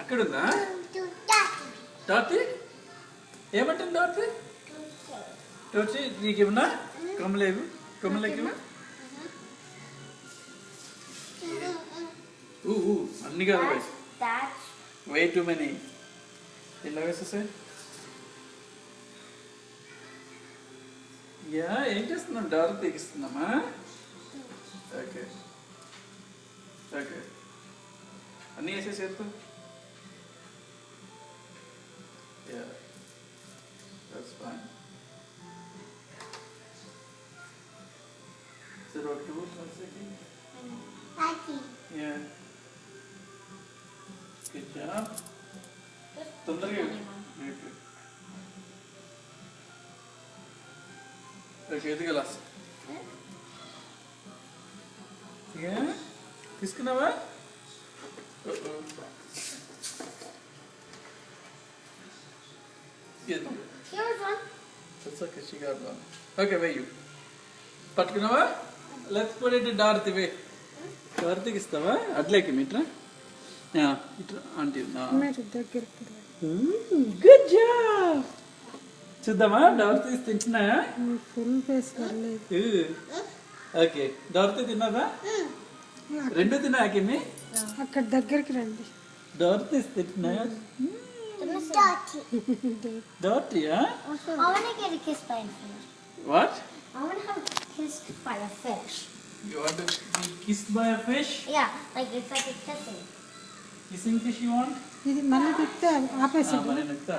అక్కడ ఉందా డార్తి ఏమంటుంది డార్తి టోర్చి నీకేమన్నా కమ్మలేవు కమ్మలేవు అన్ని కాదు వే టూ మెనీ ఇలా వేసేసా యా ఏం చేస్తున్నాం డార్తి ఎక్కిస్తున్నామా ఓకే ఓకే అన్నీ వేసేసేపు Yeah, that's fine. Is it okay? 1 second. Yeah. Good job. తొందరగా ఓకే ఇది గ్లాస్ తీసుకున్నావా Here's one. That's okay, she got one. Okay, where you? పట్టుకున్నావా let's put it Dorothy way డార్తికి ఇస్తావా అట్లేకి మీట్రా ఇట్రా ఆంటీ గుడ్ జాబ్ చూద్దామా డార్తి తింటున్నాయా ఫుల్ ఫేస్ పర్లేదు ఓకే డార్తి తిన్నదా రెండు తిన్నాకిమి అక్కడ దగ్గరికి రండి డార్తి తింటున్నాయా Dirty, huh? I want to get a kiss by a fish. What? I want to have kissed by a fish. You want to be kissed by a fish? Yeah, like it's like a kissing. Kissing fish you want? ఇది మళ్ళీ తిప్తే ఆపేసి మరి next